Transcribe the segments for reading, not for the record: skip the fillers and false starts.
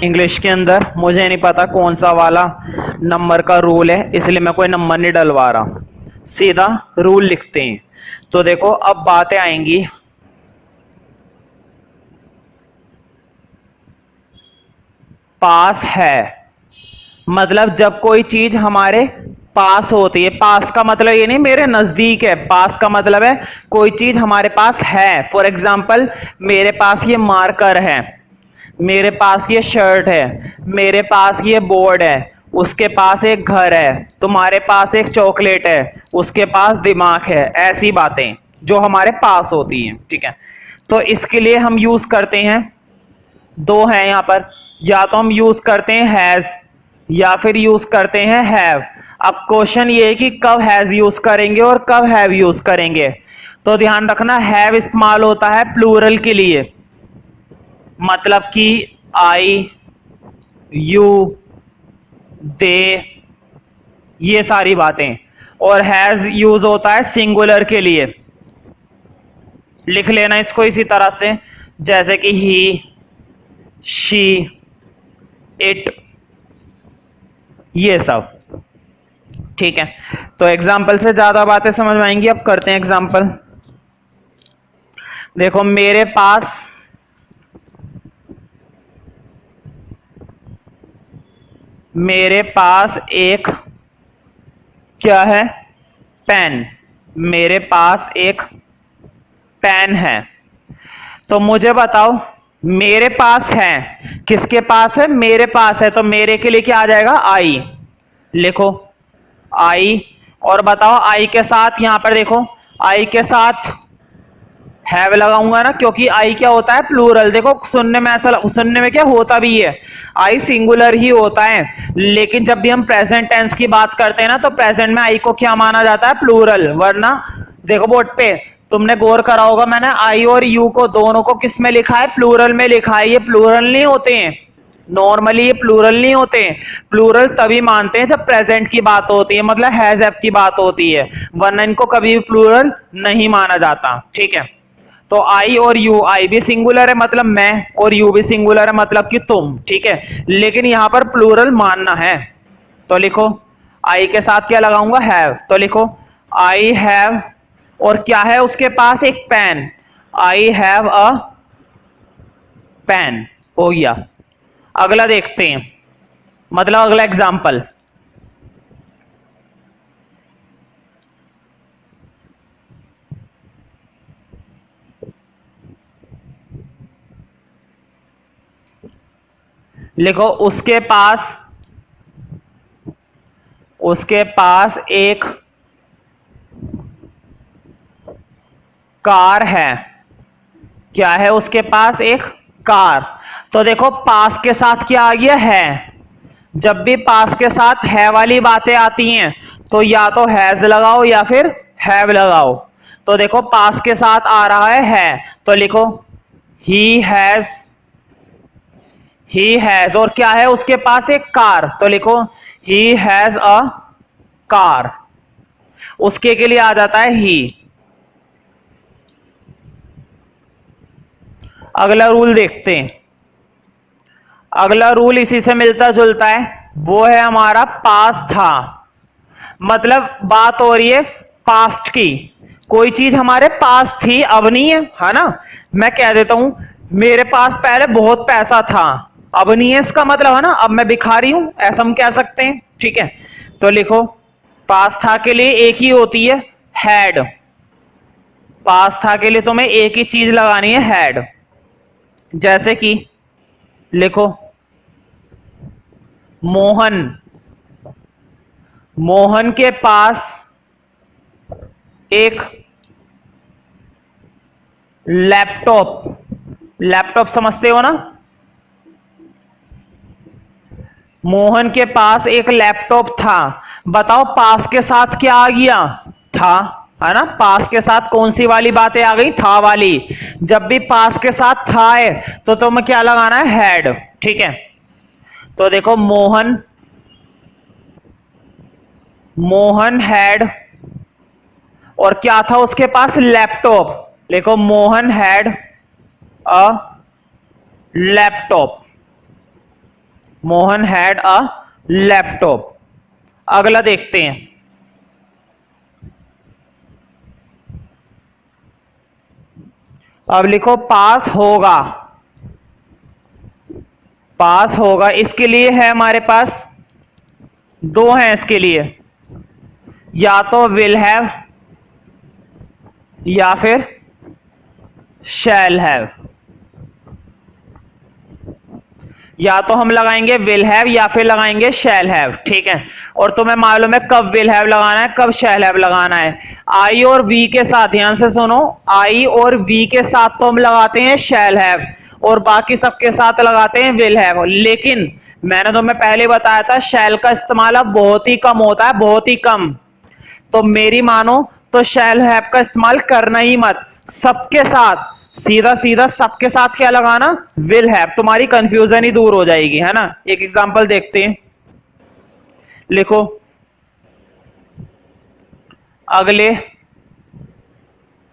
English के अंदर मुझे नहीं पता कौन सा वाला नंबर का रूल है, इसलिए मैं कोई नंबर नहीं डलवा रहा, सीधा रूल लिखते हैं। तो देखो अब बातें आएंगी, पास है मतलब जब कोई चीज हमारे पास होती है, पास का मतलब ये नहीं मेरे नजदीक है, पास का मतलब है कोई चीज हमारे पास है। फॉर एग्जाम्पल मेरे पास ये मार्कर है, मेरे पास ये शर्ट है, मेरे पास ये बोर्ड है, उसके पास एक घर है, तुम्हारे पास एक चॉकलेट है, उसके पास दिमाग है। ऐसी बातें जो हमारे पास होती हैं, ठीक है। तो इसके लिए हम यूज करते हैं, दो हैं यहां पर, या तो हम यूज करते हैं हैज या फिर यूज करते हैं हैव। अब क्वेश्चन ये है कि कब हैज यूज करेंगे और कब हैव यूज करेंगे। तो ध्यान रखना, हैव इस्तेमाल होता है प्लूरल के लिए, मतलब कि आई, यू, दे, ये सारी बातें। और हैज यूज होता है सिंगुलर के लिए। लिख लेना इसको इसी तरह से, जैसे कि ही, शी, इट, ये सब, ठीक है। तो एग्जाम्पल से ज्यादा बातें समझ में आएंगी। अब करते हैं एग्जाम्पल। देखो मेरे पास एक क्या है, पेन। मेरे पास एक पेन है। तो मुझे बताओ मेरे पास है, किसके पास है, मेरे पास है, तो मेरे के लिए क्या आ जाएगा, आई। लिखो आई, और बताओ आई के साथ, यहां पर देखो आई के साथ हैव लगाऊंगा ना, क्योंकि आई क्या होता है, प्लूरल। देखो सुनने में ऐसा, सुनने में क्या होता भी है, आई सिंगुलर ही होता है, लेकिन जब भी हम प्रेजेंट टेंस की बात करते हैं ना, तो प्रेजेंट में आई को क्या माना जाता है, प्लूरल। वरना देखो बोर्ड पे तुमने गौर करा होगा, मैंने आई और यू को दोनों को किस में लिखा है, प्लूरल में लिखा है। ये प्लूरल नहीं होते हैं, नॉर्मली ये प्लूरल नहीं होते। प्लूरल तभी मानते हैं जब प्रेजेंट की बात होती है, मतलब हैज हैव की बात होती है, वरना इनको कभी भी प्लूरल नहीं माना जाता, ठीक है। तो आई और यू, आई भी सिंगुलर है मतलब मैं, और यू भी सिंगुलर है मतलब कि तुम, ठीक है। लेकिन यहां पर प्लूरल मानना है, तो लिखो आई के साथ क्या लगाऊंगा, हैव। तो लिखो आई हैव, और क्या है उसके पास, एक pen. I have a pen, हो गया। अगला देखते हैं, मतलब अगला एग्जाम्पल। लिखो उसके पास एक कार है। क्या है उसके पास, एक कार। तो देखो पास के साथ क्या आ गया, है। जब भी पास के साथ है वाली बातें आती हैं, तो या तो हैज लगाओ या फिर हैव लगाओ। तो देखो पास के साथ आ रहा है, तो लिखो ही हैज, और क्या है उसके पास, एक कार। तो लिखो ही हैज अ कार। उसके के लिए आ जाता है ही। अगला रूल देखते हैं, अगला रूल इसी से मिलता जुलता है, वो है हमारा पास था। मतलब बात हो रही है पास्ट की, कोई चीज हमारे पास थी, अब नहीं है ना। मैं कह देता हूं मेरे पास पहले बहुत पैसा था, अब नहीं है, इसका मतलब है ना अब मैं भिखारी हूं, ऐसा हम कह सकते हैं, ठीक है। तो लिखो पास था के लिए एक ही होती है, हैड। पास था के लिए तुम्हें एक ही चीज लगानी है, हैड। जैसे कि लिखो मोहन, मोहन के पास एक लैपटॉप, लैपटॉप समझते हो ना, मोहन के पास एक लैपटॉप था। बताओ पास के साथ क्या आ गया, था, है ना। पास के साथ कौन सी वाली बातें आ गई, था वाली। जब भी पास के साथ था है, तो तुम्हें क्या लगाना है, हैड, ठीक है। तो देखो मोहन हैड, और क्या था उसके पास, लैपटॉप। देखो Mohan had a laptop. Mohan had a laptop. अगला देखते हैं। अब लिखो पास होगा। पास होगा इसके लिए है हमारे पास दो हैं इसके लिए, या तो विल हैव या फिर शैल हैव। या तो हम लगाएंगे विल हैव या फिर लगाएंगे शैल हैव, ठीक है। और तुम्हें मालूम है कब विल हैव लगाना है कब शैल हैव लगाना है। आई और वी के साथ, ध्यान से सुनो, आई और वी के साथ तो हम लगाते हैं शैल हैव और बाकी सबके साथ लगाते हैं विल हैव। लेकिन मैंने तुम्हें पहले बताया था शैल का इस्तेमाल अब बहुत ही कम होता है, बहुत ही कम। तो मेरी मानो तो शैल हैव का इस्तेमाल करना ही मत। सबके साथ सीधा सीधा सबके साथ क्या लगाना, विल हैव। तुम्हारी कंफ्यूजन ही दूर हो जाएगी, है ना। एक एग्जांपल देखते हैं। लिखो अगले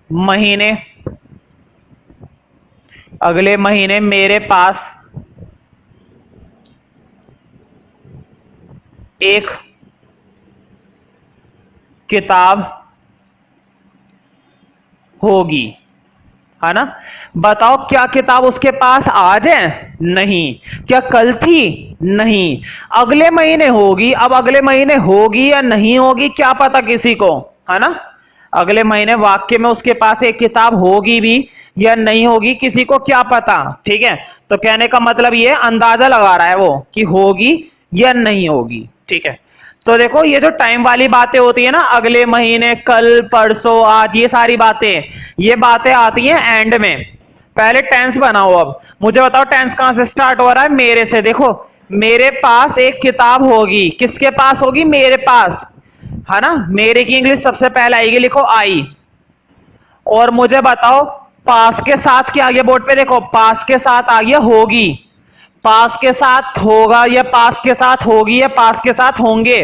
महीने, अगले महीने मेरे पास एक किताब होगी, है ना। बताओ क्या किताब उसके पास आज है? नहीं। क्या कल थी? नहीं। अगले महीने होगी। अब अगले महीने होगी या नहीं होगी क्या पता किसी को, है ना। अगले महीने वाक्य में उसके पास एक किताब होगी भी या नहीं होगी किसी को क्या पता, ठीक है। तो कहने का मतलब ये अंदाजा लगा रहा है वो कि होगी या नहीं होगी, ठीक है। तो देखो ये जो टाइम वाली बातें होती है ना, अगले महीने, कल, परसों, आज, ये सारी बातें, ये बातें आती हैं एंड में। पहले टेंस बनाओ। अब मुझे बताओ टेंस कहां से स्टार्ट हो रहा है? मेरे से। देखो मेरे पास एक किताब होगी, किसके पास होगी? मेरे पास, है ना। मेरे की इंग्लिश सबसे पहले आएगी, लिखो आई। और मुझे बताओ पास के साथ क्या आ गया बोर्ड पे? देखो पास के साथ आ गया होगी। पास के साथ होगा या पास के साथ होगी या पास के साथ होंगे,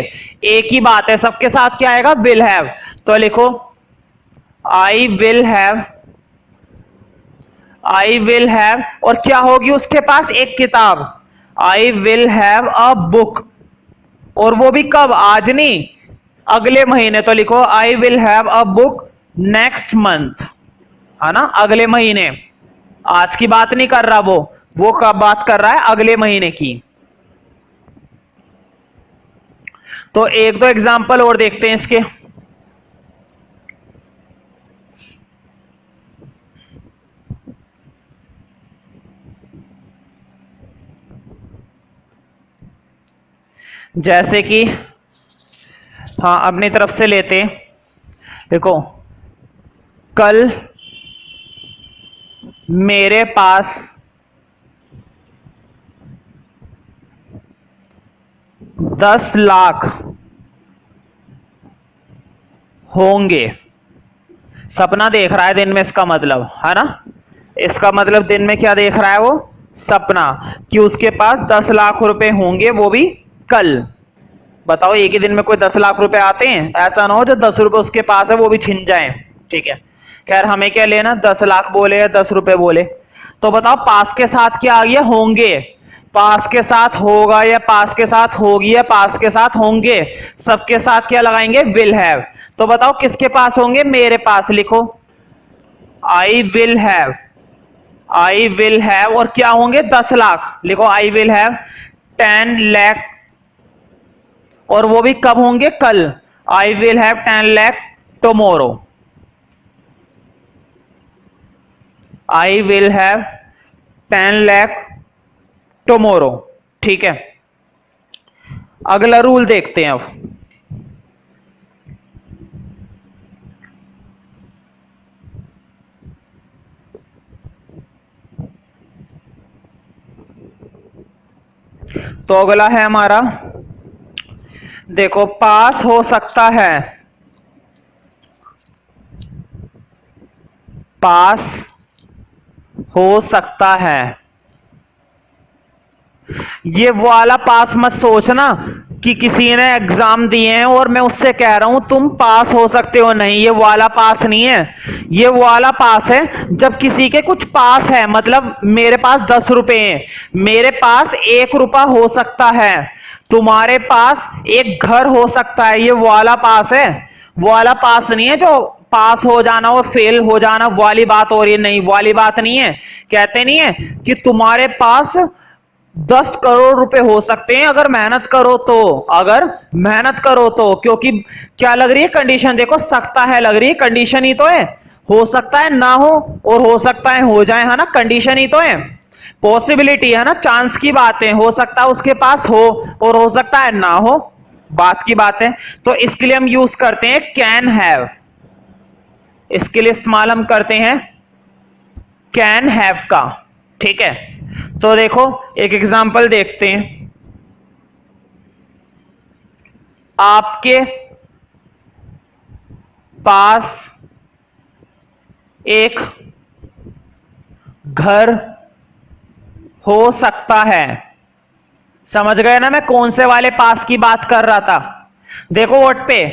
एक ही बात है। सबके साथ क्या आएगा? Will have. तो लिखो I will have, I will have, और क्या होगी उसके पास? एक किताब। I will have a book. और वो भी कब? आज नहीं, अगले महीने। तो लिखो I will have a book next month, है ना। अगले महीने, आज की बात नहीं कर रहा वो कब बात कर रहा है? अगले महीने की। तो एक दो एग्जांपल और देखते हैं इसके। जैसे कि हाँ अपनी तरफ से लेते हैं। देखो कल मेरे पास 10 लाख होंगे। सपना देख रहा है दिन में, इसका मतलब, है ना। इसका मतलब दिन में क्या देख रहा है वो? सपना, कि उसके पास 10 लाख रुपए होंगे, वो भी कल। बताओ एक ही दिन में कोई 10 लाख रुपए आते हैं? ऐसा ना हो जो 10 रुपए उसके पास है वो भी छिन जाए, ठीक है। खैर हमें क्या लेना, 10 लाख बोले या 10 रुपए बोले। तो बताओ पास के साथ क्या आ गया? होंगे। पास के साथ होगा या पास के साथ होगी या पास के साथ होंगे, सबके साथ क्या लगाएंगे? Will have. तो बताओ किसके पास होंगे? मेरे पास। लिखो I will have, I will have, और क्या होंगे? 10 लाख। लिखो आई विल हैव 10 लाख, और वो भी कब होंगे? कल। I will have 10 lakh tomorrow. I will have 10 lakh tomorrow, ठीक है। अगला रूल देखते हैं अब। तो अगला है हमारा, देखो पास हो सकता है, पास हो सकता है। ये वो वाला पास मत सोचना कि किसी ने एग्जाम दिए हैं और मैं उससे कह रहा हूं तुम पास हो सकते हो, नहीं, ये वाला पास नहीं है। ये वाला पास है जब किसी के कुछ पास है, मतलब मेरे पास 10 रुपए हैं, मेरे पास 1 रुपया हो सकता है, तुम्हारे पास एक घर हो सकता है, ये वाला पास है। वाला पास नहीं है जो पास हो जाना और फेल हो जाना वाली बात हो रही है, नहीं, वाली बात नहीं है। कहते नहीं है कि तुम्हारे पास 10 करोड़ रुपए हो सकते हैं अगर मेहनत करो तो, अगर मेहनत करो तो, क्योंकि क्या लग रही है कंडीशन, देखो सकता है लग रही है, कंडीशन ही तो है। हो सकता है ना हो और हो सकता है हो जाए, है ना, कंडीशन ही तो है, पॉसिबिलिटी है ना, चांस की बात है, हो सकता है उसके पास हो और हो सकता है ना हो, बात की बात है। तो इसके लिए हम यूज करते हैं कैन हैव, इसके लिए इस्तेमाल हम करते हैं कैन हैव का। ठीक है, तो देखो एक एग्जांपल देखते हैं। आपके पास एक घर हो सकता है। समझ गए ना मैं कौन से वाले पास की बात कर रहा था? देखो वर्ड पे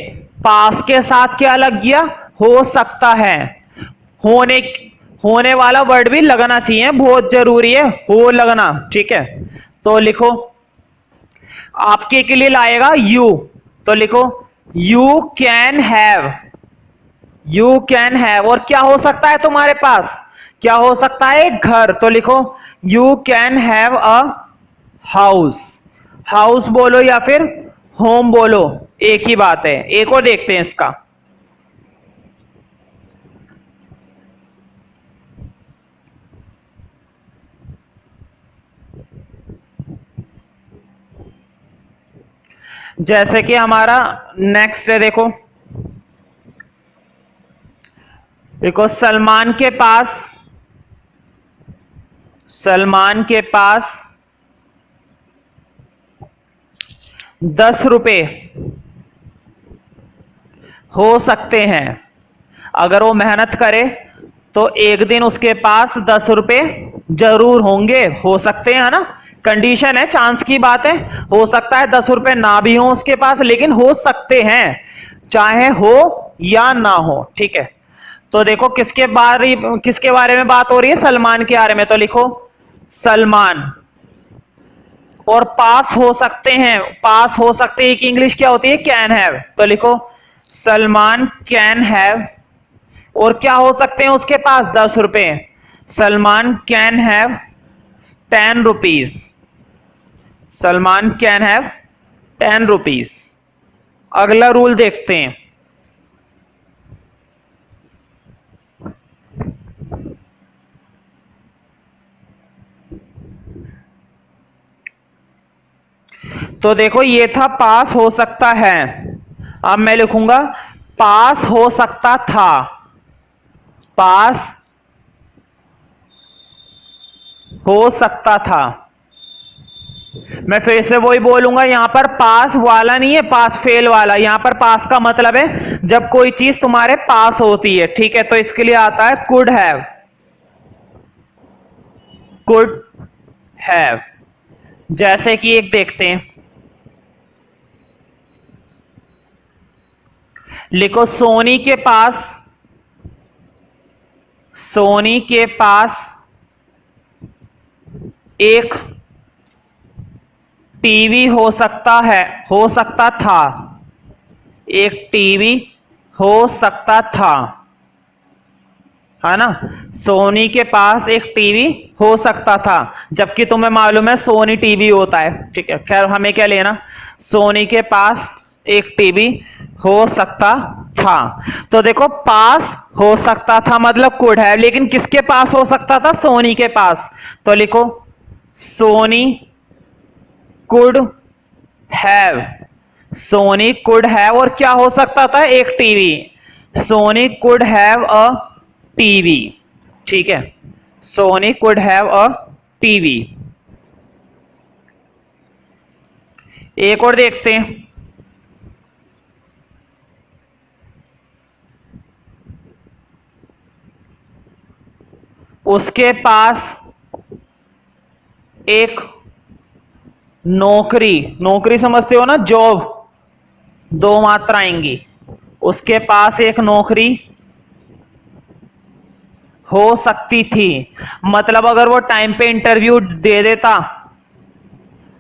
पास के साथ क्या लग गया, हो सकता है। होने होने वाला वर्ड भी लगना चाहिए, बहुत जरूरी है हो लगना। ठीक है, तो लिखो, आपके के लिए लाएगा यू, तो लिखो you can have, you can have, और क्या हो सकता है तुम्हारे पास, क्या हो सकता है, एक घर, तो लिखो you can have a house. House बोलो या फिर होम बोलो, एक ही बात है। एक और देखते हैं इसका, जैसे कि हमारा नेक्स्ट है, देखो देखो सलमान के पास 10 रुपए हो सकते हैं। अगर वो मेहनत करे तो एक दिन उसके पास 10 रुपए जरूर होंगे, हो सकते हैं, है ना, कंडीशन है, चांस की बात है। हो सकता है 10 रुपए ना भी हो उसके पास, लेकिन हो सकते हैं, चाहे हो या ना हो। ठीक है, तो देखो किसके बारे में बात हो रही है, सलमान के बारे में, तो लिखो सलमान, और पास हो सकते हैं, पास हो सकते हैं की इंग्लिश क्या होती है, कैन हैव, तो लिखो सलमान कैन हैव, और क्या हो सकते हैं उसके पास, 10 रुपए, Salman can have 10 rupees, Salman can have 10 rupees. अगला रूल देखते हैं, तो देखो ये था पास हो सकता है, अब मैं लिखूंगा पास हो सकता था, पास हो सकता था। मैं फिर से वही बोलूंगा, यहां पर पास वाला नहीं है, पास फेल वाला, यहां पर पास का मतलब है जब कोई चीज तुम्हारे पास होती है। ठीक है, तो इसके लिए आता है कुड हैव, कुड हैव। जैसे कि एक देखते हैं, लिखो सोनी के पास एक टीवी हो सकता है, हो सकता था, एक टीवी हो सकता था, है ना, सोनी के पास एक टीवी हो सकता था, जबकि तुम्हें मालूम है सोनी टीवी होता है। ठीक है, खैर हमें क्या लेना, सोनी के पास एक टीवी हो सकता था। तो देखो पास हो सकता था मतलब कुड है, लेकिन किसके पास हो सकता था, सोनी के पास, तो लिखो Soni could have, Soni could have, और क्या हो सकता था, एक TV, Soni could have a TV. ठीक है, Soni could have a TV. एक और देखते हैं, उसके पास एक नौकरी, नौकरी समझते हो ना, जॉब, दो मात्रा आएंगी। उसके पास एक नौकरी हो सकती थी, मतलब अगर वो टाइम पे इंटरव्यू दे देता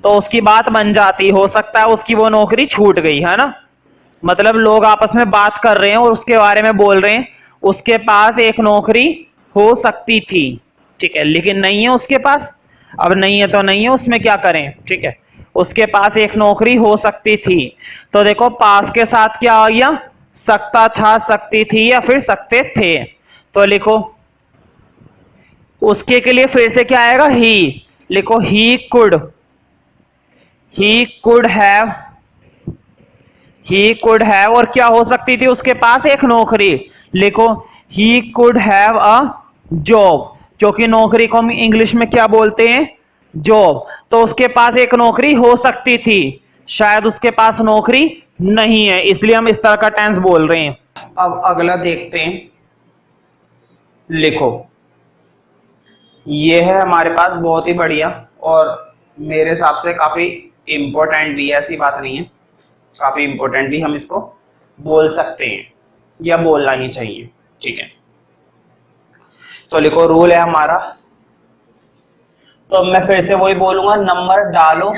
तो उसकी बात बन जाती। हो सकता है उसकी वो नौकरी छूट गई, है ना। मतलब लोग आपस में बात कर रहे हैं और उसके बारे में बोल रहे हैं, उसके पास एक नौकरी हो सकती थी, ठीक है, लेकिन नहीं है उसके पास। अब नहीं है तो नहीं है, उसमें क्या करें, ठीक है। उसके पास एक नौकरी हो सकती थी, तो देखो पास के साथ क्या आ गया, सकता था, सकती थी, या फिर सकते थे। तो लिखो उसके के लिए फिर से क्या आएगा, ही। लिखो he could have, he could have, और क्या हो सकती थी उसके पास एक नौकरी। लिखो he could have a job, क्योंकि नौकरी को हम इंग्लिश में क्या बोलते हैं, जॉब। तो उसके पास एक नौकरी हो सकती थी, शायद उसके पास नौकरी नहीं है, इसलिए हम इस तरह का टेंस बोल रहे हैं। अब अगला देखते हैं। लिखो ये है हमारे पास बहुत ही बढ़िया, और मेरे हिसाब से काफी इंपॉर्टेंट भी है, ऐसी बात नहीं है, काफी इंपॉर्टेंट भी, हम इसको बोल सकते हैं या बोलना ही चाहिए, ठीक है। तो लिखो रूल है हमारा, तो मैं फिर से वही बोलूंगा, नंबर डालो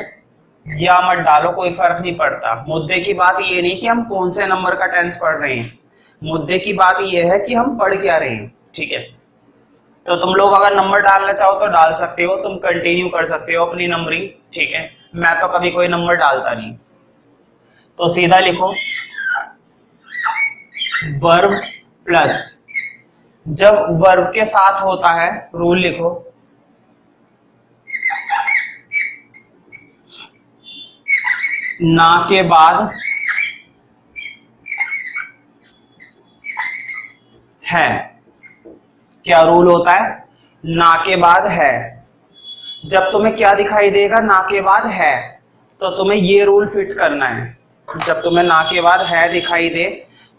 या मत डालो कोई फर्क नहीं पड़ता। मुद्दे की बात ये नहीं कि हम कौन से नंबर का टेंस पढ़ रहे हैं, मुद्दे की बात ये है कि हम पढ़ क्या रहे हैं, ठीक है। तो तुम लोग अगर नंबर डालना चाहो तो डाल सकते हो, तुम कंटिन्यू कर सकते हो अपनी नंबरिंग, ठीक है। मैं तो कभी कोई नंबर डालता नहीं। तो सीधा लिखो वर्ब प्लस, जब वर्ब के साथ होता है रूल लिखो ना के बाद है। क्या रूल होता है, ना के बाद है। जब तुम्हें क्या दिखाई देगा, ना के बाद है, तो तुम्हें ये रूल फिट करना है। जब तुम्हें ना के बाद है दिखाई दे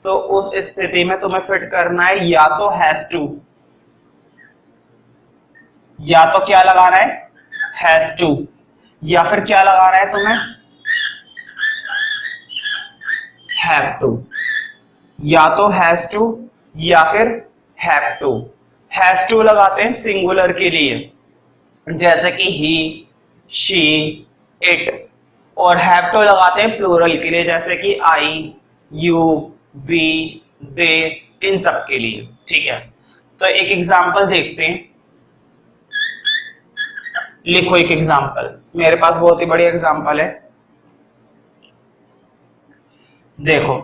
तो उस स्थिति में तुम्हें फिट करना है या तो हैज टू, या तो क्या लगाना है, हैज टू, या फिर क्या लगाना है तुम्हें, हैव टू। या तो हैज टू या फिर हैव टू। हैज टू लगाते हैं सिंगुलर के लिए, जैसे कि ही, शी, इट, और हैव टू लगाते हैं प्लूरल के लिए, जैसे कि आई, यू, वी, दे, इन सब के लिए, ठीक है। तो एक एग्जांपल देखते हैं। लिखो एक एग्जांपल, मेरे पास बहुत ही बड़ी एग्जांपल है, देखो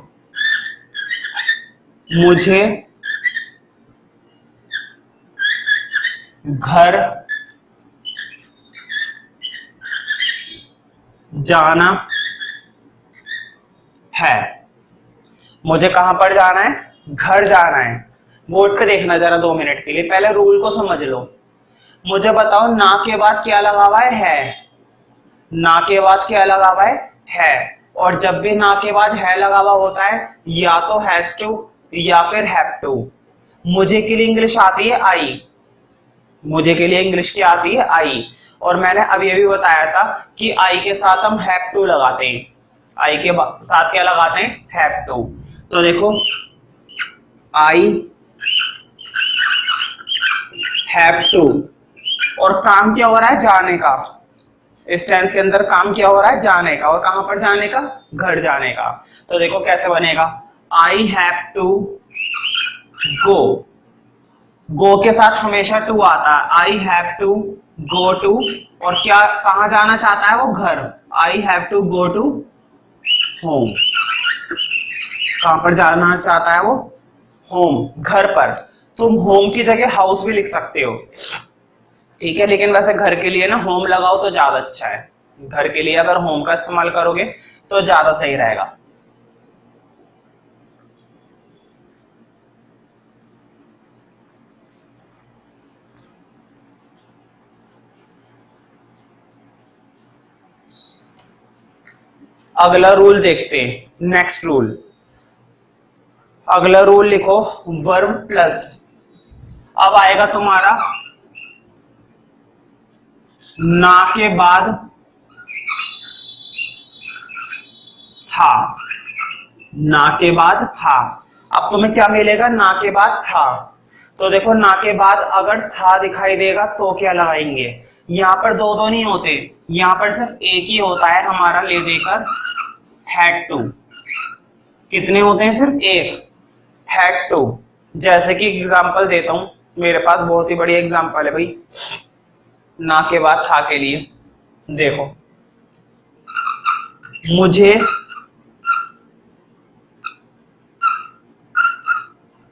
मुझे घर जाना है। मुझे कहां पर जाना है, घर जाना है। बोर्ड पे देखना जरा 2 मिनट के लिए, पहले रूल को समझ लो। मुझे बताओ ना के बाद क्या लगा हुआ है, ना के बाद क्या लगा हुआ है। और जब भी ना के बाद है लगा हुआ होता है, या तो हैज टू या फिर हैव टू। मुझे के लिए इंग्लिश आती है आई, मुझे के लिए इंग्लिश क्या आती है, आई। और मैंने अभी अभी बताया था कि आई के साथ हम हैव टू लगाते हैं, आई के साथ क्या लगाते हैं, हैव टू। तो देखो आई हैव टू, और काम क्या हो रहा है, जाने का। इस टेंस के अंदर काम क्या हो रहा है, जाने का, और कहां पर जाने का, घर जाने का। तो देखो कैसे बनेगा, आई हैव टू गो, गो के साथ हमेशा टू आता है, I have to go to, और क्या कहां जाना चाहता है वो, घर, I have to go to home. कहां पर जाना चाहता है वो, होम, घर पर। तुम होम की जगह हाउस भी लिख सकते हो, ठीक है, लेकिन वैसे घर के लिए ना होम लगाओ तो ज्यादा अच्छा है। घर के लिए अगर होम का इस्तेमाल करोगे तो ज्यादा सही रहेगा। अगला रूल देखते हैं, नेक्स्ट रूल। अगला रूल लिखो वर्ब प्लस, अब आएगा तुम्हारा ना के बाद था, ना के बाद था। अब तुम्हें क्या मिलेगा, ना के बाद था। तो देखो ना के बाद अगर था दिखाई देगा तो क्या लगाएंगे, यहाँ पर दो दो नहीं होते, यहाँ पर सिर्फ एक ही होता है हमारा, ले देकर हैड टू। कितने होते हैं, सिर्फ एक, हैड टू। जैसे कि एग्जांपल देता हूं, मेरे पास बहुत ही बड़ी एग्जांपल है भाई ना के बाद था के लिए। देखो, मुझे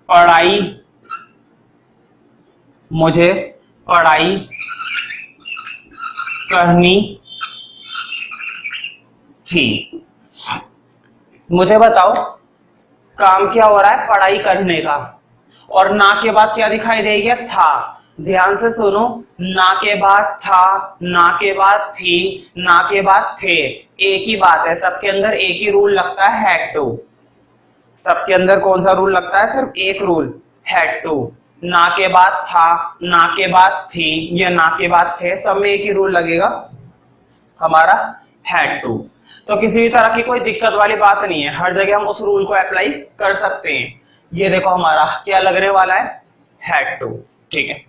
पढ़ाई करनी थी। मुझे बताओ काम क्या हो रहा है, पढ़ाई करने का, और ना के बाद क्या दिखाई देगा, था। ध्यान से सुनो, ना के बाद था, ना के बाद थी, ना के बाद थे, एक ही बात है, सबके अंदर एक ही रूल लगता है, हैड टू। सबके अंदर कौन सा रूल लगता है, सिर्फ एक रूल, हैड टू। ना के बाद था, ना के बाद थी या ना के बाद थे, सब में एक ही रूल लगेगा हमारा, हैड टू। तो किसी भी तरह की कोई दिक्कत वाली बात नहीं है, हर जगह हम उस रूल को अप्लाई कर सकते हैं। ये देखो हमारा क्या लगने वाला है, हैड टू। ठीक है,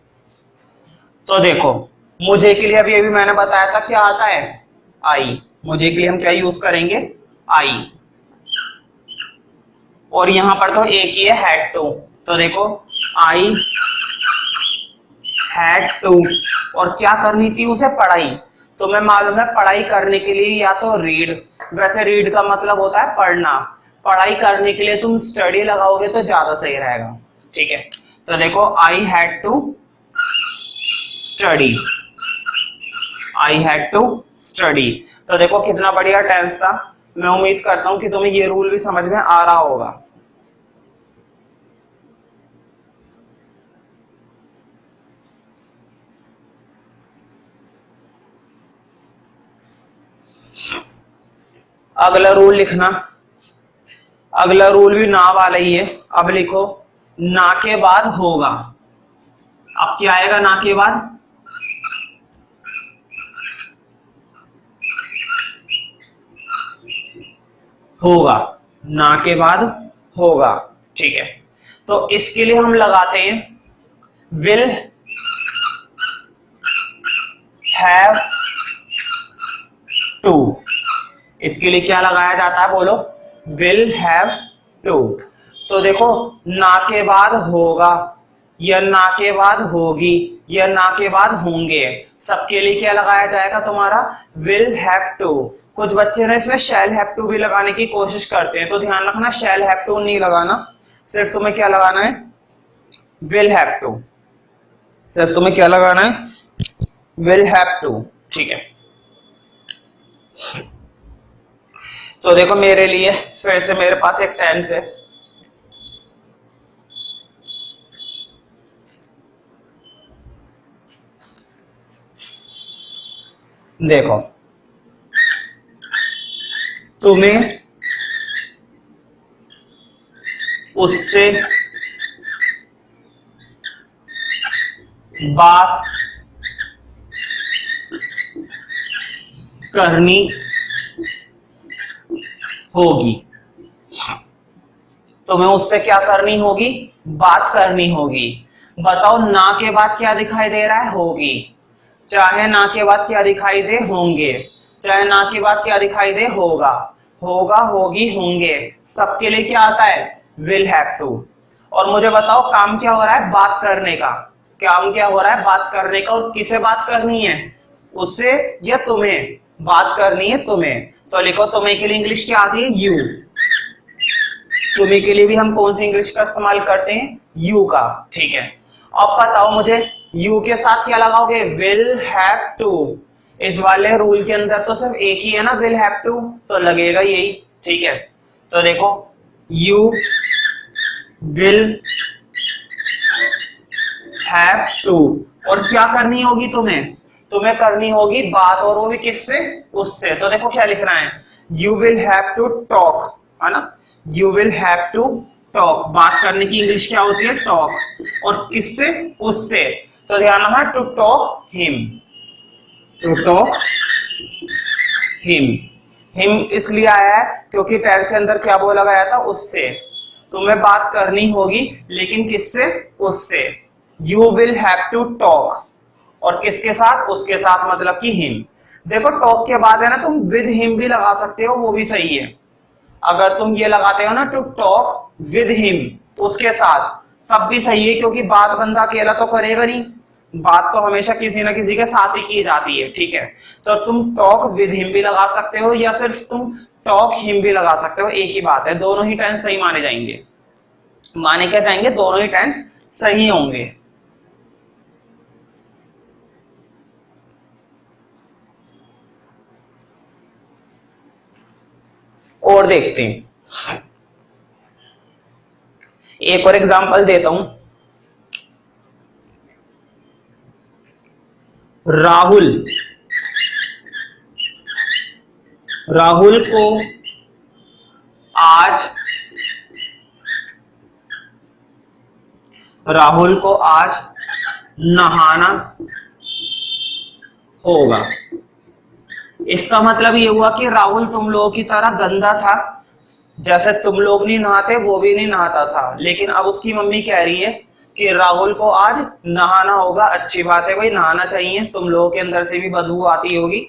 तो देखो मुझे के लिए अभी मैंने बताया था क्या आता है, आई। मुझे के लिए हम क्या यूज करेंगे, आई। और यहां पर तो एक ही है, हैड टू। तो देखो आई हैड टू, और क्या करनी थी उसे, पढ़ाई। तुम्हें मालूम है पढ़ाई करने के लिए या तो रीड, वैसे रीड का मतलब होता है पढ़ना, पढ़ाई करने के लिए तुम स्टडी लगाओगे तो ज्यादा सही रहेगा। ठीक है, तो देखो I had to study, I had to study. तो देखो कितना बढ़िया टेंस था। मैं उम्मीद करता हूं कि तुम्हें ये रूल भी समझ में आ रहा होगा। अगला रूल लिखना, अगला रूल भी ना वाला ही है। अब लिखो ना के बाद होगा। अब क्या आएगा ना के बाद, होगा, ना के बाद होगा। ठीक है, तो इसके लिए हम लगाते हैं विल हैव टू। इसके लिए क्या लगाया जाता है, बोलो, विल हैव टू। तो देखो ना के बाद होगा या ना के बाद होगी या ना के बाद होंगे, सबके लिए क्या लगाया जाएगा तुम्हारा, विल हैव टू। कुछ बच्चे ना इसमें शैल हैव टू भी लगाने की कोशिश करते हैं, तो ध्यान रखना शैल हैव टू नहीं लगाना, सिर्फ तुम्हें क्या लगाना है, विल हैव टू। सिर्फ तुम्हें क्या लगाना है, विल हैव टू। ठीक है, तो देखो मेरे लिए फिर से मेरे पास एक टेंस है। देखो तुम्हें उससे बात करनी होगी। तुम्हें उससे क्या करनी होगी, बात करनी होगी। बताओ ना के बाद क्या दिखाई दे रहा है, होगी। चाहे ना के बाद क्या दिखाई दे, होंगे। चाहे ना के बाद क्या दिखाई दे, होगा। होगा, होगी, होंगे, सबके लिए क्या आता है, विल हैव टू। और मुझे बताओ काम क्या हो रहा है, बात करने का। काम क्या हो रहा है, बात करने का। और किसे बात करनी है, उससे या तुम्हें बात करनी है, तुम्हें। तो लिखो तुम्हें के लिए इंग्लिश क्या आती है, यू। तुम्हें के लिए भी हम कौन सी इंग्लिश का इस्तेमाल करते हैं, यू का। ठीक है, अब बताओ मुझे यू के साथ क्या लगाओगे, विल हैव टू। इस वाले रूल के अंदर तो सिर्फ एक ही है ना, विल हैव टू, तो लगेगा यही। ठीक है, तो देखो यू विल हैव टू, और क्या करनी होगी तुम्हें, तुम्हें करनी होगी बात, और वो भी किससे, उससे। तो देखो क्या लिखना है, you will have to talk, है ना, you will have to talk. बात करने की इंग्लिश क्या होती है, टॉक। और किससे, उससे। तो ध्यान रखना, to talk him, to talk him. Him इसलिए आया है क्योंकि टेंस के अंदर क्या बोला गया था, उससे। तुम्हें बात करनी होगी, लेकिन किससे, उससे। You will have to talk, और किसके साथ, उसके साथ, मतलब कि हिम। देखो टॉक के बाद है ना तुम विद हिम भी लगा सकते हो, वो भी सही है। अगर तुम ये लगाते हो ना टू टॉक विद हिम, उसके साथ, तब भी सही है, क्योंकि बात बंदा अकेला तो करेगा नहीं, बात तो हमेशा किसी ना किसी के साथ ही की जाती है, ठीक है। तो तुम टॉक विद हिम भी लगा सकते हो, या सिर्फ तुम टॉक हिम भी लगा सकते हो, एक ही बात है। दोनों ही टेंस सही माने जाएंगे। माने क्या जाएंगे, दोनों ही टेंस सही होंगे। और देखते हैं, एक और एग्जांपल देता हूं। राहुल, राहुल को आज, राहुल को आज नहाना होगा। इसका मतलब ये हुआ कि राहुल तुम लोगों की तरह गंदा था, जैसे तुम लोग नहीं नहाते वो भी नहीं नहाता था। लेकिन अब उसकी मम्मी कह रही है कि राहुल को आज नहाना होगा। अच्छी बात है भाई, नहाना चाहिए। तुम लोगों के अंदर से भी बदबू आती होगी,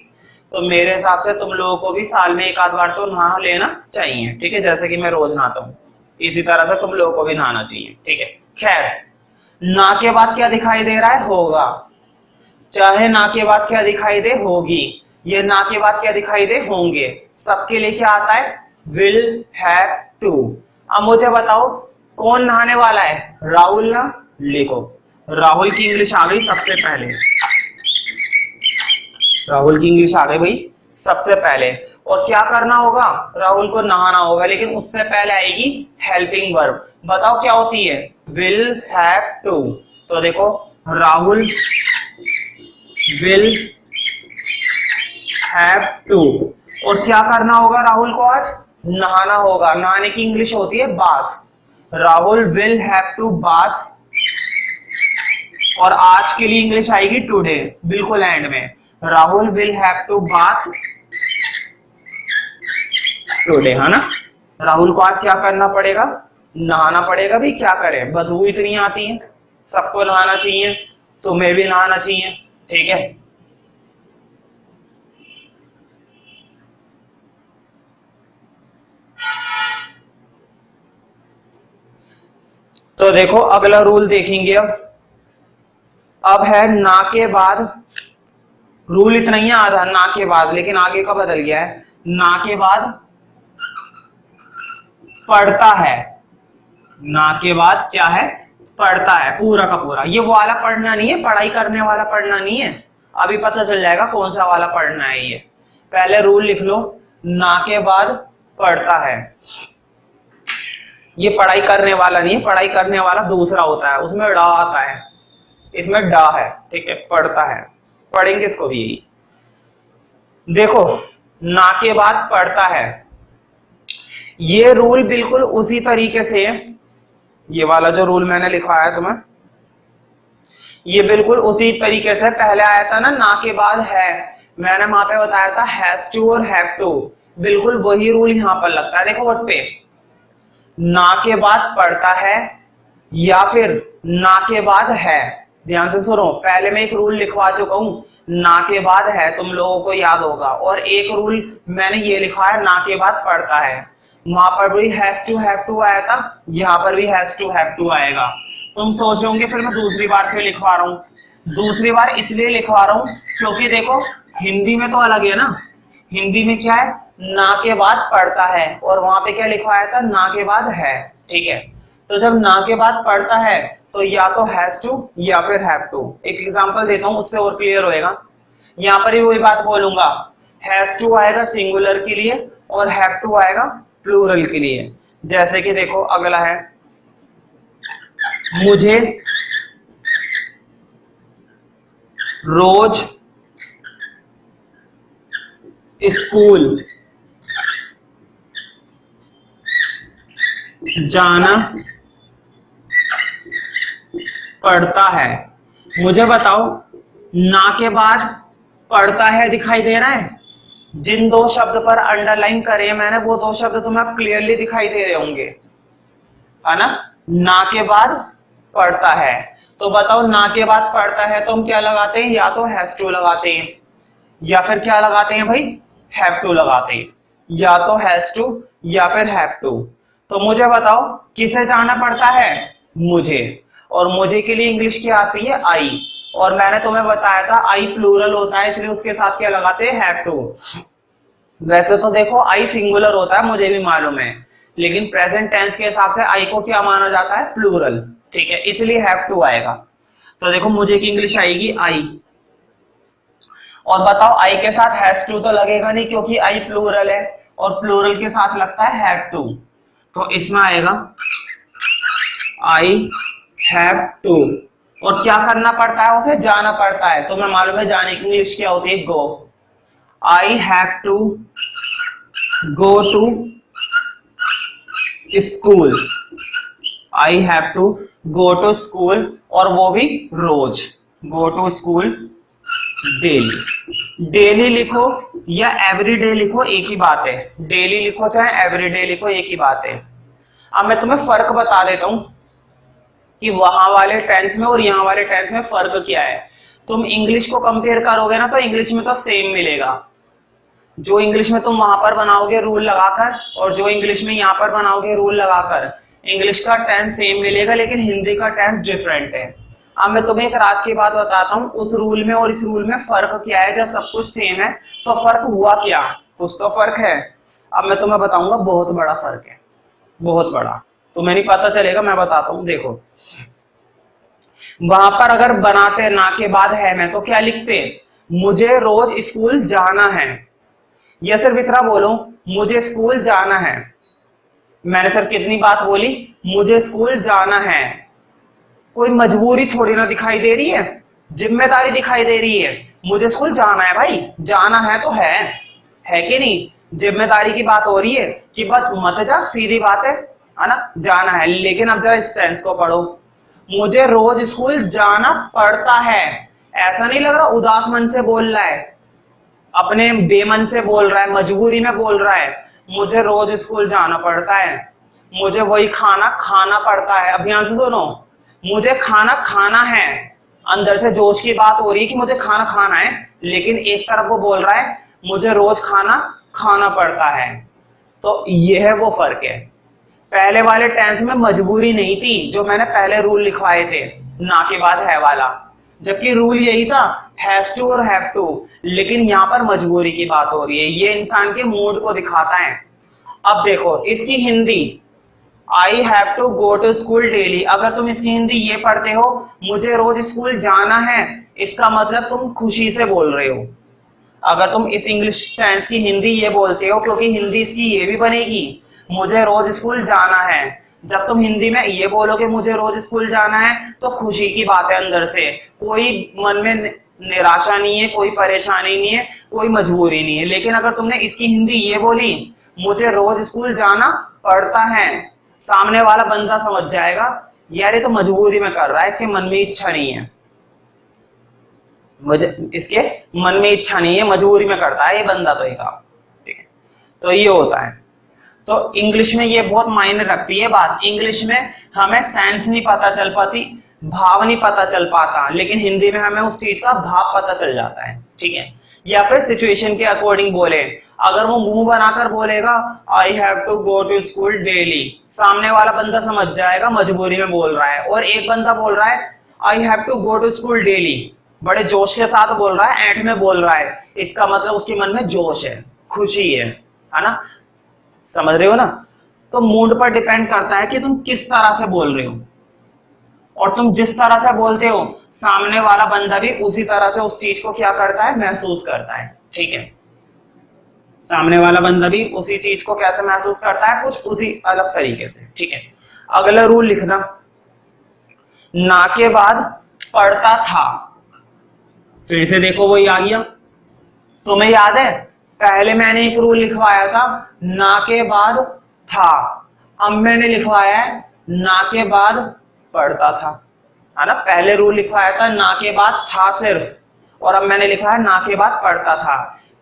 तो मेरे हिसाब से तुम लोगों को भी साल में एक आध बार तो नहा लेना चाहिए, ठीक है। जैसे कि मैं रोज नहाता हूँ, इसी तरह से तुम लोगों को भी नहाना चाहिए, ठीक है। खैर, ना के बाद क्या दिखाई दे रहा है, होगा। चाहे ना के बाद क्या दिखाई दे, होगी। ये ना के बाद क्या दिखाई दे, होंगे। सबके लिए क्या आता है, विल हैव टू। अब मुझे बताओ कौन नहाने वाला है, राहुल ना। लिखो, राहुल की इंग्लिश आ गई सबसे पहले, राहुल की इंग्लिश आ गई भाई सबसे पहले। और क्या करना होगा, राहुल को नहाना होगा, लेकिन उससे पहले आएगी हेल्पिंग वर्ब। बताओ क्या होती है, विल हैव टू। तो देखो, राहुल विल हैव टू, और क्या करना होगा, राहुल को आज नहाना होगा। नहाने की इंग्लिश होती है bath. Rahul will have to bath, और आज के लिए इंग्लिश आएगी टुडे, बिल्कुल एंड में। Rahul will have to bath today, है ना। राहुल को आज क्या करना पड़ेगा, नहाना पड़ेगा। भाई क्या करें, बदबू इतनी आती है, सबको नहाना चाहिए, तुम्हें भी नहाना चाहिए, ठीक है। तो देखो अगला रूल देखेंगे। अब है ना के बाद, रूल इतना ही आधा ना के बाद, लेकिन आगे का बदल गया है। ना के बाद पढ़ता है, ना के बाद क्या है, पढ़ता है, पूरा का पूरा। ये वो वाला पढ़ना नहीं है, पढ़ाई करने वाला पढ़ना नहीं है। अभी पता चल जाएगा कौन सा वाला पढ़ना है। ये पहले रूल लिख लो, ना के बाद पढ़ता है। ये पढ़ाई करने वाला नहीं है, पढ़ाई करने वाला दूसरा होता है, उसमें डा आता है, इसमें डा है, ठीक है। पढ़ता है, पढ़ेंगे इसको भी यही। देखो, ना के बाद पढ़ता है, ये रूल बिल्कुल उसी तरीके से, ये वाला जो रूल मैंने लिखवाया तुम्हें, ये बिल्कुल उसी तरीके से पहले आया था ना के बाद है। मैंने वहां पे बताया था हैज टू और हैव टू, बिल्कुल वही रूल यहां पर लगता है। देखो वर्ड पे, ना के बाद पढ़ता है या फिर ना के बाद है। ध्यान से सुनो, पहले मैं एक रूल लिखवा चुका हूं, ना के बाद है, तुम लोगों को याद होगा। और एक रूल मैंने ये लिखा है, ना के बाद पढ़ता है। वहां पर भी हैज टू हैव टू आया था, यहाँ पर भी हैज टू हैव टू आएगा। तुम सोच रहे होंगे फिर मैं दूसरी बार क्यों लिखवा रहा हूं। दूसरी बार इसलिए लिखवा रहा हूं क्योंकि देखो हिंदी में तो अलग है ना। हिंदी में क्या है, ना के बाद पढ़ता है, और वहां पे क्या लिखवाया था, ना के बाद है, ठीक है। तो जब ना के बाद पढ़ता है तो या तो हैज टू या फिर हैव टू। एक एग्जांपल देता हूं, उससे और क्लियर होएगा। यहाँ पर ही वही बात बोलूंगा, हैज टू आएगा सिंगुलर के लिए और हैव टू आएगा प्लूरल के लिए। जैसे कि देखो अगला है, मुझे रोज स्कूल जाना पड़ता है। मुझे बताओ, ना के बाद पढ़ता है दिखाई दे रहा है, जिन दो शब्द पर अंडरलाइन करे मैंने वो दो शब्द तुम्हें अब क्लियरली दिखाई दे रहे होंगे, है ना के बाद पढ़ता है। तो बताओ ना के बाद पढ़ता है तो हम क्या लगाते हैं, या तो हैज टू लगाते हैं या फिर क्या लगाते हैं भाई, हैव टू लगाते हैं, या तो हैज टू या फिर हैव टू। तो मुझे बताओ किसे जाना पड़ता है, मुझे, और मुझे के लिए इंग्लिश क्या आती है, आई, और मैंने तुम्हें बताया था आई प्लूरल होता है इसलिए उसके साथ क्या लगाते हैं, हैव टू। वैसे तो देखो आई सिंगुलर होता है मुझे भी मालूम है, लेकिन प्रेजेंट टेंस के हिसाब से आई को क्या माना जाता है, प्लूरल, ठीक है, इसलिए हैव टू आएगा। तो देखो मुझे की इंग्लिश आएगी आई, और बताओ आई के साथ हैज टू तो लगेगा नहीं क्योंकि आई प्लूरल है, और प्लूरल के साथ लगता है हैव टू, तो इसमें आएगा आई हैव टू। और क्या करना पड़ता है, उसे जाना पड़ता है, तो मैं मालूम है जाने की इंग्लिश क्या होती है, go. I have to go to school, I have to go to school, और वो भी रोज, go to school daily. Daily लिखो या एवरीडे लिखो एक ही बात है, डेली लिखो चाहे एवरीडे लिखो एक ही बात है। अब मैं तुम्हें फर्क बता देता हूं कि वहां वाले टेंस में और यहाँ वाले टेंस में फर्क क्या है। तुम इंग्लिश को कंपेयर करोगे ना तो इंग्लिश में तो सेम मिलेगा, जो इंग्लिश में तुम वहां पर बनाओगे रूल लगाकर और जो इंग्लिश में यहाँ पर बनाओगे रूल लगाकर, इंग्लिश का टेंस सेम मिलेगा लेकिन हिंदी का टेंस डिफरेंट है। अब मैं तुम्हें एक राज की बात बताता हूँ, उस रूल में और इस रूल में फर्क क्या है। जब सब कुछ सेम है तो फर्क हुआ क्या, कुछ तो फर्क है। अब मैं तुम्हें बताऊंगा बहुत बड़ा फर्क है, बहुत बड़ा, तुम्हें नहीं पता चलेगा, मैं बताता हूँ। देखो वहां पर अगर बनाते ना के बाद है मैं तो क्या लिखते, मुझे रोज स्कूल जाना है, या सिर्फ इतना बोलो मुझे स्कूल जाना है। मैंने सर कितनी बात बोली, मुझे स्कूल जाना है, कोई मजबूरी थोड़ी ना दिखाई दे रही है, जिम्मेदारी दिखाई दे रही है। मुझे स्कूल जाना है भाई, जाना है तो है कि नहीं, जिम्मेदारी की बात हो रही है कि बस मत जा, सीधी बात है ना, जाना है। लेकिन अब जरा इस टेंस को पढ़ो, मुझे रोज स्कूल जाना पड़ता है, ऐसा नहीं लग रहा उदास मन से बोल रहा है, अपने बेमन से बोल रहा है, मजबूरी में बोल रहा है। मुझे रोज स्कूल जाना पड़ता है, मुझे वही खाना खाना पड़ता है। अब ध्यान से सुनो, मुझे खाना खाना है, अंदर से जोश की बात हो रही है कि मुझे खाना खाना है, लेकिन एक तरफ वो बोल रहा है मुझे रोज खाना खाना पड़ता है। तो ये है वो फर्क है। पहले वाले टेंस में मजबूरी नहीं थी, जो मैंने पहले रूल लिखवाए थे ना के बाद है वाला, जबकि रूल यही था हैज टू और हैव टू, लेकिन यहाँ पर मजबूरी की बात हो रही है। ये इंसान के मूड को दिखाता है। अब देखो इसकी Hindi, I have to go to school daily, अगर तुम इसकी हिंदी ये पढ़ते हो मुझे रोज स्कूल जाना है, इसका मतलब तुम खुशी से बोल रहे हो। अगर तुम इस इंग्लिश टेंस की हिंदी ये बोलते हो, क्योंकि हिंदी इसकी ये भी बनेगी, मुझे रोज स्कूल जाना है, जब तुम हिंदी में ये बोलोगे मुझे रोज स्कूल जाना है तो खुशी की बात है, अंदर से कोई मन में निराशा नहीं है, कोई परेशानी नहीं है, कोई मजबूरी नहीं है। लेकिन अगर तुमने इसकी हिंदी ये बोली मुझे रोज स्कूल जाना पड़ता है, सामने वाला बंदा समझ जाएगा यार ये तो मजबूरी में कर रहा है, इसके मन में इच्छा नहीं है, इसके मन में इच्छा नहीं है, मजबूरी में करता है ये बंदा तो ये काम, ठीक है। तो ये होता है। तो इंग्लिश में ये बहुत मायने रखती है बात। इंग्लिश में हमें सेंस नहीं पता चल पाती, भाव नहीं पता चल पाता, लेकिन हिंदी में हमें उस चीज का भाव पता चल जाता है, ठीक है। या फिर सिचुएशन के अकॉर्डिंग बोले, अगर वो मुंह बनाकर बोलेगा I have to go to school daily, सामने वाला बंदा समझ जाएगा मजबूरी में बोल रहा है। और एक बंदा बोल रहा है I have to go to school daily, बड़े जोश के साथ बोल रहा है, ऐंठ में बोल रहा है, इसका मतलब उसके मन में जोश है, खुशी है ना, समझ रहे हो ना। तो मूड पर डिपेंड करता है कि तुम किस तरह से बोल रहे हो, और तुम जिस तरह से बोलते हो सामने वाला बंदा भी उसी तरह से उस चीज को क्या करता है, महसूस करता है, ठीक है। सामने वाला बंदा भी उसी चीज को कैसे महसूस करता है, कुछ उसी अलग तरीके से, ठीक है। अगला रूल लिखना, ना के बाद पढ़ता था, फिर से देखो वही आ गया। तुम्हें याद है पहले मैंने एक रूल लिखवाया था ना के बाद था, अब मैंने लिखवाया है ना के बाद पढ़ता था, है ना। पहले रूल लिखवाया था ना के बाद था सिर्फ, और अब मैंने लिखा है ना के बाद पढ़ता था।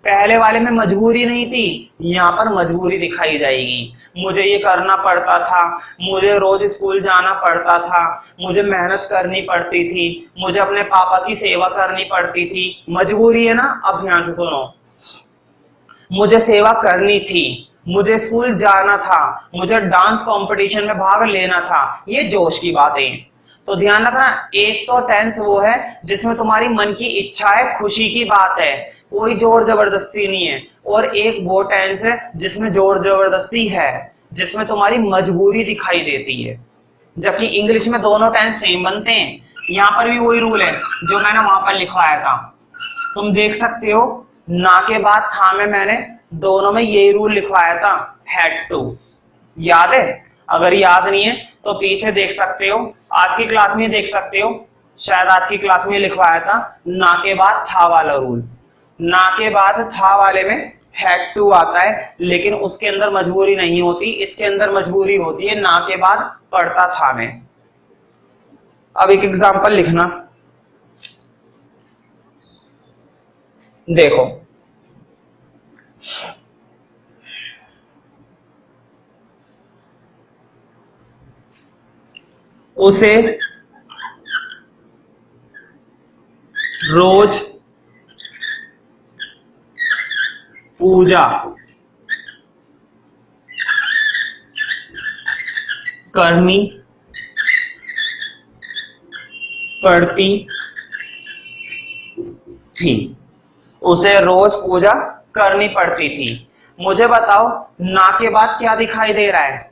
पहले वाले में मजबूरी नहीं थी, यहाँ पर मजबूरी दिखाई जाएगी। मुझे ये करना पड़ता था, मुझे रोज स्कूल जाना पड़ता था, मुझे मेहनत करनी पड़ती थी, मुझे अपने पापा की सेवा करनी पड़ती थी। मजबूरी है ना। अब ध्यान से सुनो, मुझे सेवा करनी थी, मुझे स्कूल जाना था, मुझे डांस कंपटीशन में भाग लेना था, ये जोश की बातें। तो ध्यान रखना, एक तो टेंस वो है जिसमें तुम्हारी मन की इच्छा है, खुशी की बात है, कोई जोर जबरदस्ती नहीं है। और एक वो टेंस है जिसमें जोर जबरदस्ती है, जिसमें तुम्हारी मजबूरी दिखाई देती है। जबकि इंग्लिश में दोनों टेंस सेम बनते हैं। यहाँ पर भी वही रूल है जो मैंने वहां पर लिखवाया था, तुम देख सकते हो। ना के बाद था में मैंने दोनों में यही रूल लिखवाया था, हैड टू। याद है? अगर याद नहीं है तो पीछे देख सकते हो, आज की क्लास में देख सकते हो, शायद आज की क्लास में लिखवाया था ना के बाद था वाला रूल। ना के बाद था वाले में हैड टू आता है, लेकिन उसके अंदर मजबूरी नहीं होती, इसके अंदर मजबूरी होती है ना के बाद पढ़ता था में। अब एक एग्जांपल लिखना, देखो। उसे रोज पूजा करनी पड़ती थी। उसे रोज पूजा करनी पड़ती थी। मुझे बताओ ना के बाद क्या दिखाई दे रहा है?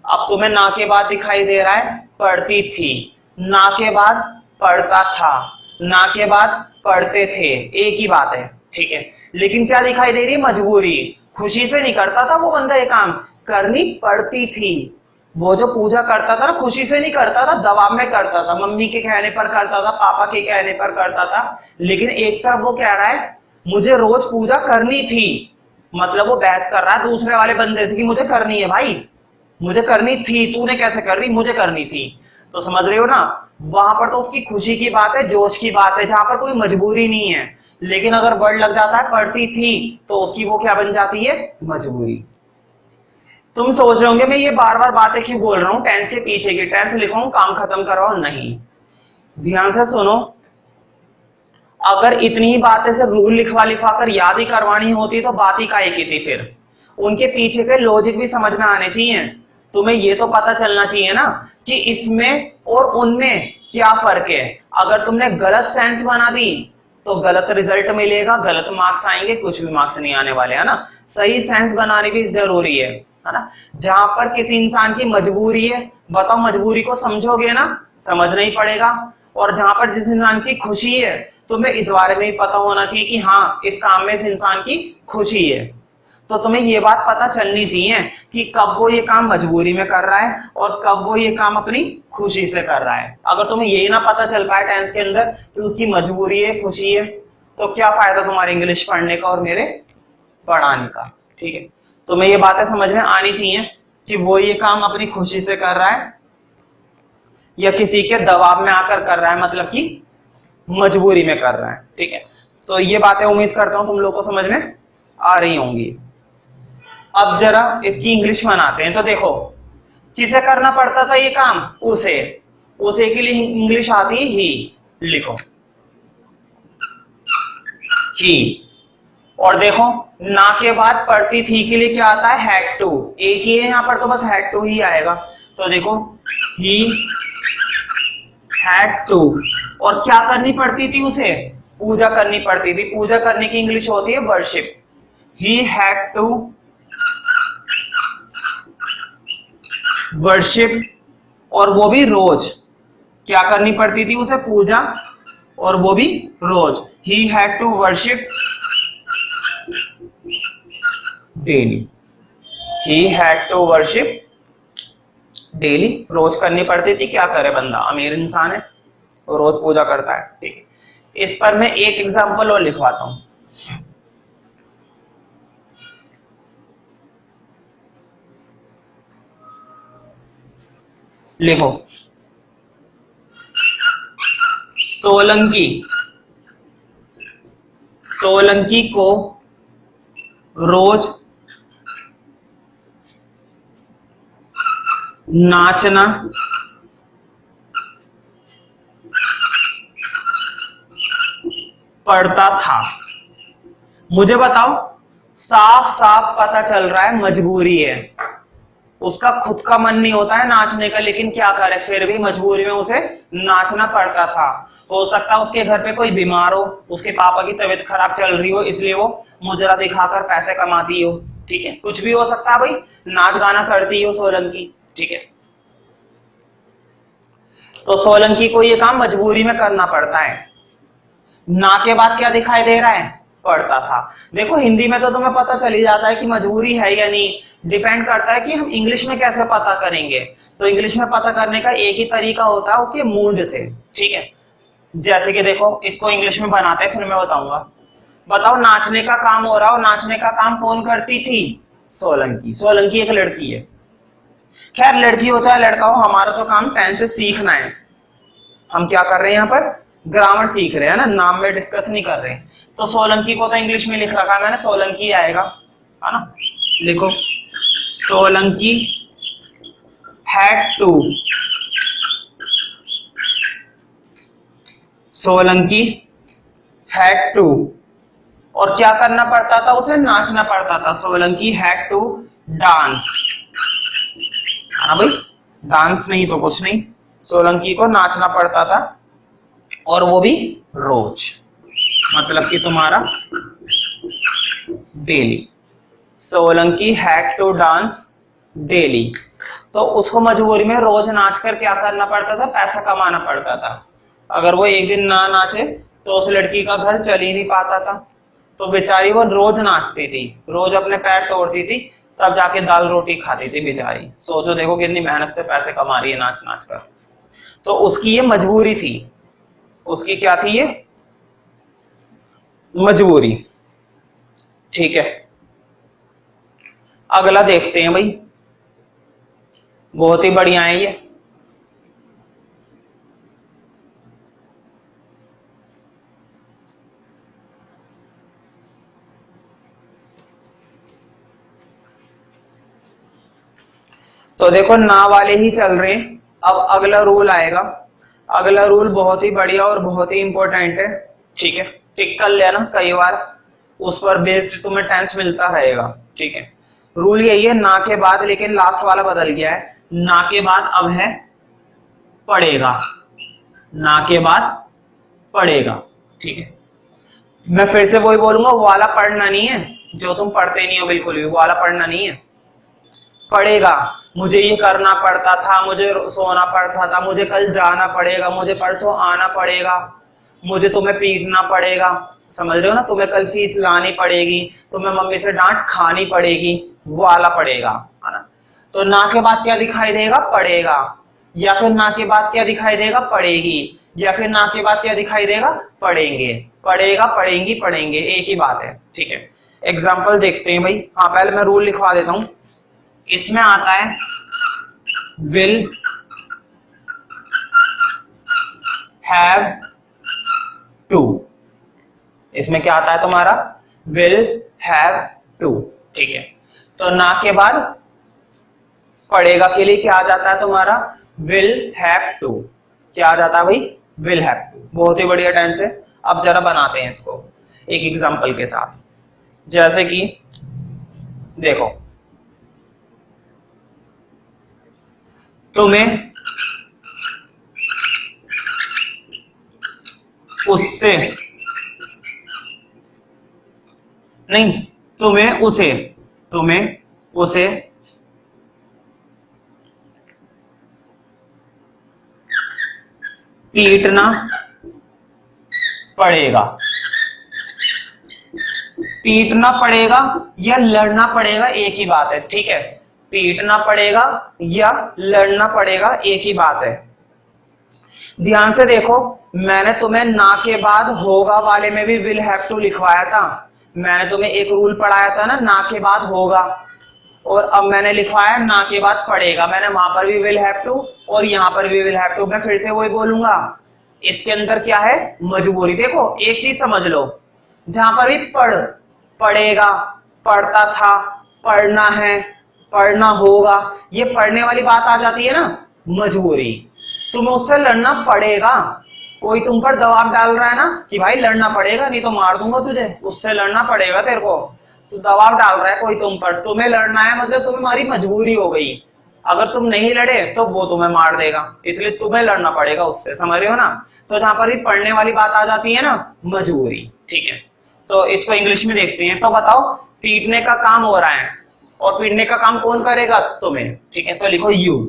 अब तुम्हें ना के बाद दिखाई दे रहा है पढ़ती थी, ना के बाद पढ़ता था, ना के बाद पढ़ते थे, एक ही बात है, ठीक है। लेकिन क्या दिखाई दे रही है? मजबूरी। खुशी से नहीं करता था वो बंदा ये काम, करनी पड़ती थी। वो जो पूजा करता था ना, खुशी से नहीं करता था, दबाव में करता था, मम्मी के कहने पर करता था, पापा के कहने पर करता था। लेकिन एक तरफ वो कह रहा है मुझे रोज पूजा करनी थी, मतलब वो बहस कर रहा है दूसरे वाले बंदे से कि मुझे करनी है भाई, मुझे करनी थी, तूने कैसे कर दी, मुझे करनी थी। तो समझ रहे हो ना, वहां पर तो उसकी खुशी की बात है, जोश की बात है, जहां पर कोई मजबूरी नहीं है। लेकिन अगर वर्ड लग जाता है पढ़ती थी तो उसकी वो क्या बन जाती है? मजबूरी। तुम सोच रहे होंगे मैं ये बार बार बातें क्यों बोल रहा हूँ, टेंस के पीछे की टेंस लिखवाऊं, काम खत्म करवाओ? नहीं, ध्यान से सुनो। अगर इतनी ही बातें से रूल लिखवा लिखवा कर याद ही करवानी होती तो बात ही काहे की थी फिर? उनके पीछे के लॉजिक भी समझ में आने चाहिए। तुम्हें ये तो पता चलना चाहिए ना कि इसमें और उनमें क्या फर्क है। अगर तुमने गलत सेंस बना दी तो गलत रिजल्ट मिलेगा, गलत मार्क्स आएंगे, कुछ भी मार्क्स नहीं आने वाले, है ना। सही सेंस बनानी भी जरूरी है ना। जहां पर किसी इंसान की मजबूरी है, बताओ मजबूरी को समझोगे ना, समझना ही पड़ेगा। और जहां पर जिस इंसान की खुशी है, तुम्हें इस बारे में भी पता होना चाहिए कि हाँ इस काम में इस इंसान की खुशी है। तो तुम्हें ये बात पता चलनी चाहिए कि कब वो ये काम मजबूरी में कर रहा है और कब वो ये काम अपनी खुशी से कर रहा है। अगर तुम्हें यही ना पता चल पाए टेंस के अंदर कि उसकी मजबूरी है, खुशी है, तो क्या फायदा तुम्हारे इंग्लिश पढ़ने का और मेरे पढ़ाने का, ठीक है। तुम्हें ये बातें समझ में आनी चाहिए कि वो ये काम अपनी खुशी से कर रहा है या किसी के दबाव में आकर कर रहा है, मतलब कि मजबूरी में कर रहा है, ठीक है। तो ये बातें उम्मीद करता हूं तुम लोग को समझ में आ रही होंगी। अब जरा इसकी इंग्लिश बनाते हैं। तो देखो, किसे करना पड़ता था ये काम? उसे। उसे के लिए इंग्लिश आती है ही, लिखो ही। और देखो ना के बाद पढ़ती थी के लिए क्या आता है? Had to. एक ही है यहाँ पर, तो बस हैड टू ही आएगा। तो देखो ही हैड टू, और क्या करनी पड़ती थी उसे? पूजा करनी पड़ती थी। पूजा करने की इंग्लिश होती है worship. He had to worship, और वो भी रोज। क्या करनी पड़ती थी उसे? पूजा, और वो भी रोज। He had to worship daily. He had to worship daily, रोज करनी पड़ती थी। क्या करे बंदा, अमीर इंसान है, रोज पूजा करता है, ठीक है। इस पर मैं एक एग्जांपल और लिखवाता हूं। लिखो, सोलंकी सोलंकी को रोज नाचना पड़ता था। मुझे बताओ, साफ साफ पता चल रहा है मजबूरी है, उसका खुद का मन नहीं होता है नाचने का, लेकिन क्या करे फिर भी मजबूरी में उसे नाचना पड़ता था। हो सकता है उसके घर पे कोई बीमार हो, उसके पापा की तबीयत खराब चल रही हो, इसलिए वो मुजरा दिखाकर पैसे कमाती हो, ठीक है, कुछ भी हो सकता है भाई, नाच गाना करती हो सोलंकी, ठीक है। तो सोलंकी को ये काम मजबूरी में करना पड़ता है। ना के बाद क्या दिखाई दे रहा है, पड़ता था। देखो हिंदी में तो तुम्हें पता चली जाता है कि मजबूरी है या नहीं, डिपेंड करता है कि हम इंग्लिश में कैसे पता करेंगे। तो इंग्लिश में पता करने का एक ही तरीका होता है, उसके मूड से, ठीक है। जैसे कि देखो इसको इंग्लिश में बनाते हैं, फिर मैं बताऊंगा। बताओ, नाचने का काम हो रहा हो, नाचने का काम कौन करती थी, सोलंकी। सोलंकी एक लड़की है, खैर लड़की हो चाहे लड़का हो, हमारा तो काम टेंस से सीखना है। हम क्या कर रहे हैं यहाँ पर, ग्रामर सीख रहे हैं ना, नाम में डिस्कस नहीं कर रहे हैं। तो सोलंकी को तो इंग्लिश में लिख रखा है मैंने, सोलंकी आएगा, है ना। लिखो, Solanki had to, Solanki had to, और क्या करना पड़ता था उसे, नाचना पड़ता था। सोलंकी had to डांस, है ना भाई, डांस नहीं तो कुछ नहीं, सोलंकी को नाचना पड़ता था, और वो भी रोज, मतलब कि तुम्हारा daily. Solanki had to dance daily, तो उसको मजबूरी में रोज नाचकर क्या करना पड़ता था, पैसा कमाना पड़ता था। अगर वो एक दिन ना नाचे तो उस लड़की का घर चल ही नहीं पाता था। तो बेचारी वो रोज नाचती थी, रोज अपने पैर तोड़ती थी, तब जाके दाल रोटी खाती थी बेचारी। सोचो देखो कितनी मेहनत से पैसे कमा रही है नाच नाच कर। तो उसकी ये मजबूरी थी, उसकी क्या थी ये, मजबूरी, ठीक है। अगला देखते हैं भाई, बहुत ही बढ़िया है ये। तो देखो ना वाले ही चल रहे हैं, अब अगला रूल आएगा। अगला रूल बहुत ही बढ़िया और बहुत ही इंपॉर्टेंट है, ठीक है, टिक कर लेना, कई बार उस पर बेस्ड तुम्हें टेंस मिलता रहेगा, ठीक है। रूल यही है, ना के बाद, लेकिन लास्ट वाला बदल गया है, ना के बाद अब है पड़ेगा, ना के बाद पड़ेगा, ठीक है। मैं फिर से वही बोलूंगा, वो वाला पढ़ना नहीं है जो तुम पढ़ते नहीं हो, बिल्कुल भी वो वाला पढ़ना नहीं है। पड़ेगा, मुझे ये करना पड़ता था, मुझे सोना पड़ता था, मुझे कल जाना पड़ेगा, मुझे परसों आना पड़ेगा, मुझे तुम्हें पीटना पड़ेगा, समझ रहे हो ना, तुम्हें कल फीस लानी पड़ेगी, तुम्हें मम्मी से डांट खानी पड़ेगी, वो वाला पड़ेगा, है ना। तो ना के बाद क्या दिखाई देगा, पड़ेगा, या फिर ना के बाद क्या दिखाई देगा, पड़ेगी, या फिर ना के बाद क्या दिखाई देगा, पढ़ेंगे। पढ़ेगा, पढ़ेंगी, पढ़ेंगे, एक ही बात है, ठीक है। एग्जाम्पल देखते हैं भाई। हाँ, पहले मैं रूल लिखवा देता हूं। इसमें आता है विल हैव टू, इसमें क्या आता है तुम्हारा, विल हैव टू, ठीक है। तो ना के बाद पड़ेगा के लिए क्या आ जाता है तुम्हारा, विल हैव टू, क्या आ जाता है भाई, विल हैव टू। बहुत ही बढ़िया टेंस है। अब जरा बनाते हैं इसको एक एग्जांपल के साथ, जैसे कि देखो, तुम्हें उससे नहीं, तुम्हें उसे पीटना पड़ेगा। पीटना पड़ेगा या लड़ना पड़ेगा, एक ही बात है, ठीक है। पीटना पड़ेगा या लड़ना पड़ेगा, एक ही बात है। ध्यान से देखो, मैंने तुम्हें ना के बाद होगा वाले में भी विल हैव टू लिखवाया था। मैंने तुम्हें एक रूल पढ़ाया था ना के बाद होगा, और अब मैंने लिखवाया ना के बाद पड़ेगा। मैंने वहां पर भी विल हैव टू और यहां पर भी विल हैव टू। मैं फिर से वही बोलूंगा, इसके अंदर क्या है, मजबूरी। देखो एक चीज समझ लो, जहां पर भी पढ़, पढ़ेगा, पढ़ता था, पढ़ना है, पढ़ना होगा, ये पढ़ने वाली बात आ जाती है ना, मजबूरी। तुम्हें उससे लड़ना पड़ेगा। कोई तुम पर दबाव डाल रहा है ना कि भाई लड़ना पड़ेगा नहीं तो मार दूंगा तुझे, उससे लड़ना पड़ेगा तेरे को। तो दबाव डाल रहा है कोई तुम पर, तुम्हें लड़ना है मतलब तुम्हारी मजबूरी हो गई। अगर तुम नहीं लड़े तो वो तुम्हें मार देगा, इसलिए तुम्हें लड़ना पड़ेगा उससे, समझ रहे हो ना। तो जहां पर भी पढ़ने वाली बात आ जाती है ना, मजबूरी। ठीक है, तो इसको इंग्लिश में देखते हैं। तो बताओ, पीटने का काम हो रहा है और पीटने का काम कौन करेगा? तुम्हें। ठीक है, तो लिखो यू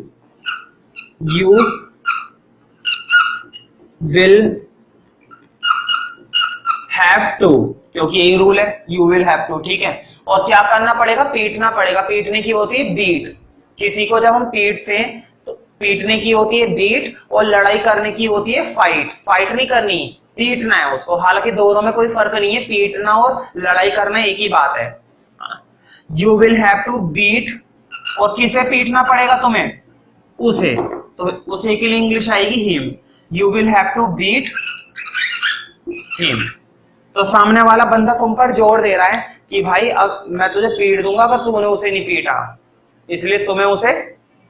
विल हैव टू, क्योंकि यही रूल है, यू विल हैव टू। ठीक है, और क्या करना पड़ेगा? पीटना पड़ेगा। पीटने की होती है बीट, किसी को जब हम पीटते हैं तो पीटने की होती है बीट, और लड़ाई करने की होती है फाइट। फाइट नहीं करनी, पीटना है उसको। हालांकि दोनों में कोई फर्क नहीं है, पीटना और लड़ाई करना एक ही बात है। You will have to beat, और किसे पीटना पड़ेगा तुम्हें? उसे। तो उसे के लिए इंग्लिश आएगी him. You will have to beat him. तो सामने वाला बंदा तुम पर जोर दे रहा है कि भाई मैं तुझे पीट दूंगा अगर तूने उसे नहीं पीटा, इसलिए तुम्हें उसे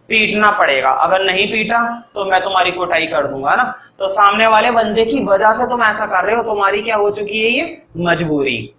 पीटना पड़ेगा। अगर नहीं पीटा तो मैं तुम्हारी कुटाई कर दूंगा ना। तो सामने वाले बंदे की वजह से तुम ऐसा कर रहे हो, तुम्हारी क्या हो चुकी है? ये मजबूरी।